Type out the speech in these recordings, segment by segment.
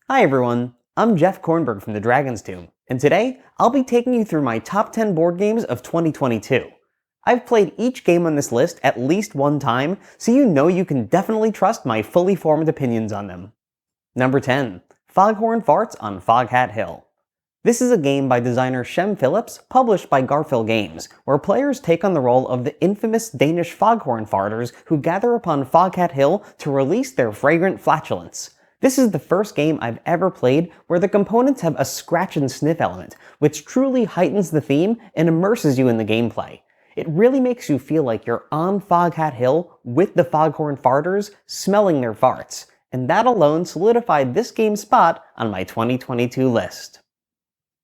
Hi everyone, I'm Jeff Kornberg from the Dragon's Tomb, and today I'll be taking you through my top 10 board games of 2022. I've played each game on this list at least one time, so you know you can definitely trust my fully formed opinions on them. Number 10. Foghorn Farts on Foghat Hill. This is a game by designer Shem Phillips, published by Garphill Games, where players take on the role of the infamous Danish foghorn farters who gather upon Foghat Hill to release their fragrant flatulence. This is the first game I've ever played where the components have a scratch and sniff element, which truly heightens the theme and immerses you in the gameplay. It really makes you feel like you're on Foghat Hill with the foghorn farters, smelling their farts, and that alone solidified this game's spot on my 2022 list.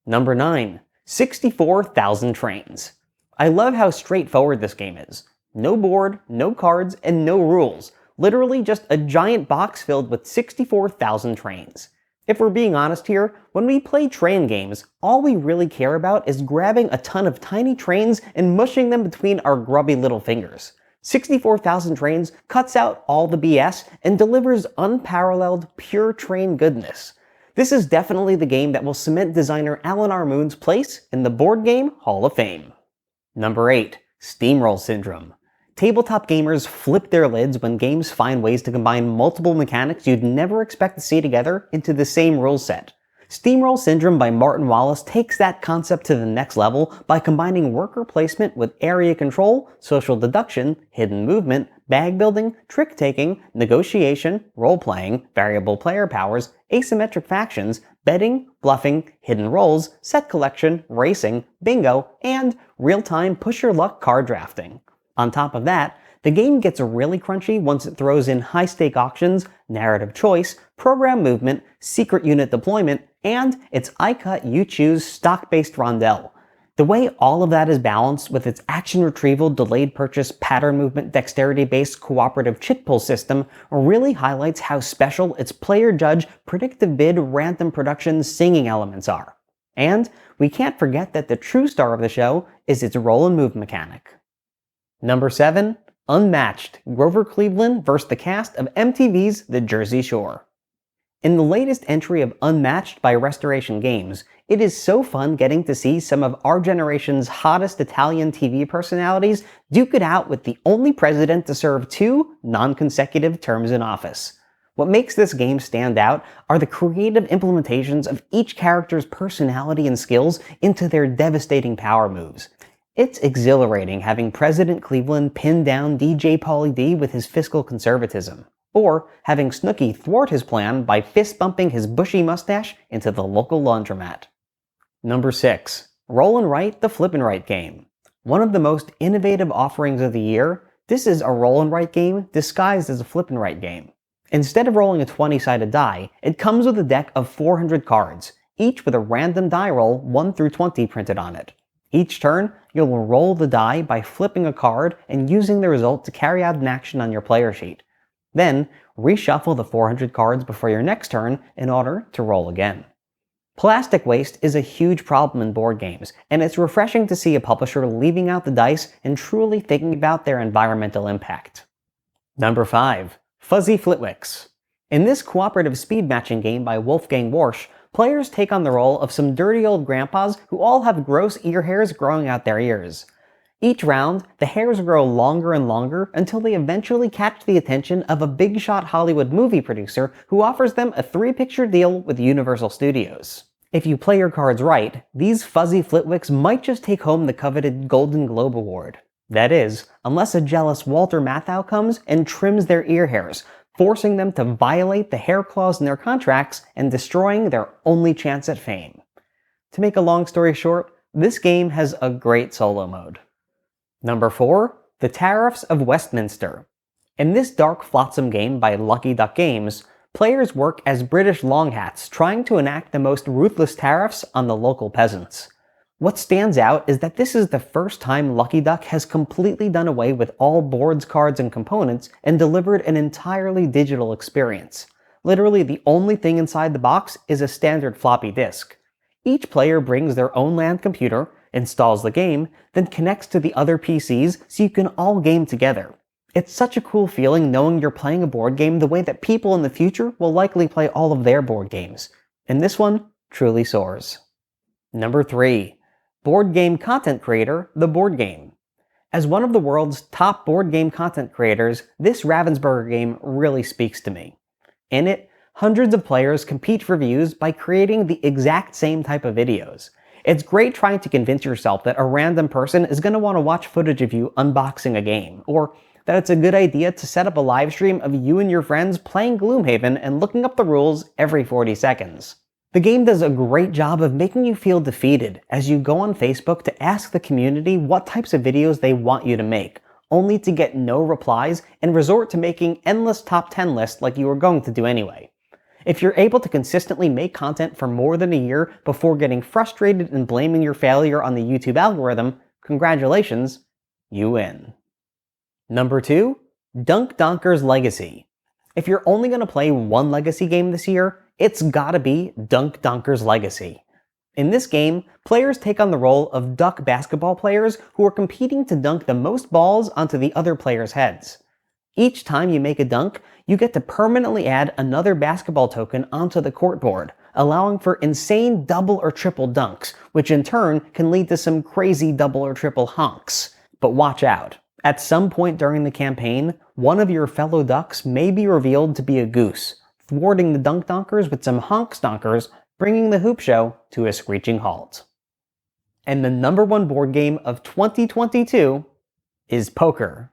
Number 9. 64,000 Trains. I love how straightforward this game is. No board, no cards, and no rules. Literally just a giant box filled with 64,000 trains. If we're being honest here, when we play train games, all we really care about is grabbing a ton of tiny trains and mushing them between our grubby little fingers. 64,000 Trains cuts out all the BS and delivers unparalleled, pure train goodness. This is definitely the game that will cement designer Alan R. Moon's place in the Board Game Hall of Fame. Number 8. Steamroll Syndrome. Tabletop gamers flip their lids when games find ways to combine multiple mechanics you'd never expect to see together into the same rule set. Steamroll Syndrome by Martin Wallace takes that concept to the next level by combining worker placement with area control, social deduction, hidden movement, bag building, trick-taking, negotiation, role-playing, variable player powers, asymmetric factions, betting, bluffing, hidden roles, set collection, racing, bingo, and real-time push-your-luck card drafting. On top of that, the game gets really crunchy once it throws in high-stake auctions, narrative choice, program movement, secret unit deployment, and its I-cut-you-choose stock-based rondelle. The way all of that is balanced with its action retrieval, delayed purchase, pattern movement, dexterity-based cooperative chit pull system really highlights how special its player-judge, predictive bid, random production singing elements are. And we can't forget that the true star of the show is its roll and move mechanic. Number 7. Unmatched, Grover Cleveland vs. the cast of MTV's The Jersey Shore. In the latest entry of Unmatched by Restoration Games, it is so fun getting to see some of our generation's hottest Italian TV personalities duke it out with the only president to serve 2 non-consecutive terms in office. What makes this game stand out are the creative implementations of each character's personality and skills into their devastating power moves. It's exhilarating having President Cleveland pin down DJ Pauly D with his fiscal conservatism, or having Snooki thwart his plan by fist-bumping his bushy mustache into the local laundromat. Number 6. Roll and Write the Flip and Write game. One of the most innovative offerings of the year, this is a roll and write game disguised as a flip and write game. Instead of rolling a 20-sided die, it comes with a deck of 400 cards, each with a random die roll 1 through 20 printed on it. Each turn, you'll roll the die by flipping a card and using the result to carry out an action on your player sheet. Then, reshuffle the 400 cards before your next turn in order to roll again. Plastic waste is a huge problem in board games, and it's refreshing to see a publisher leaving out the dice and truly thinking about their environmental impact. Number 5. Fuzzy Flitwicks. In this cooperative speed matching game by Wolfgang Warsch, players take on the role of some dirty old grandpas who all have gross ear hairs growing out their ears. Each round, the hairs grow longer and longer until they eventually catch the attention of a big-shot Hollywood movie producer who offers them a 3-picture deal with Universal Studios. If you play your cards right, these fuzzy Flitwicks might just take home the coveted Golden Globe Award. That is, unless a jealous Walter Matthau comes and trims their ear hairs, forcing them to violate the hair clause in their contracts and destroying their only chance at fame. To make a long story short, this game has a great solo mode. Number 4. The Tariffs of Westminster. In this dark flotsam game by Lucky Duck Games, players work as British longhats trying to enact the most ruthless tariffs on the local peasants. What stands out is that this is the first time Lucky Duck has completely done away with all boards, cards, and components and delivered an entirely digital experience. Literally the only thing inside the box is a standard floppy disk. Each player brings their own LAN computer, installs the game, then connects to the other PCs so you can all game together. It's such a cool feeling knowing you're playing a board game the way that people in the future will likely play all of their board games. And this one truly soars. Number 3. Board game content creator, The Board Game. As one of the world's top board game content creators, this Ravensburger game really speaks to me. In it, hundreds of players compete for views by creating the exact same type of videos. It's great trying to convince yourself that a random person is going to want to watch footage of you unboxing a game, or that it's a good idea to set up a live stream of you and your friends playing Gloomhaven and looking up the rules every 40 seconds. The game does a great job of making you feel defeated as you go on Facebook to ask the community what types of videos they want you to make, only to get no replies and resort to making endless top 10 lists like you were going to do anyway. If you're able to consistently make content for more than a year before getting frustrated and blaming your failure on the YouTube algorithm, congratulations, you win. Number 2. Donkers Legacy. If you're only going to play one Legacy game this year, it's gotta be Donkers Legacy. In this game, players take on the role of duck basketball players who are competing to dunk the most balls onto the other players' heads. Each time you make a dunk, you get to permanently add another basketball token onto the court board, allowing for insane double or triple dunks, which in turn can lead to some crazy double or triple honks. But watch out. At some point during the campaign, one of your fellow ducks may be revealed to be a goose, thwarting the Donkers with some honk stonkers, bringing the hoop show to a screeching halt. And the number 1 board game of 2022 is poker.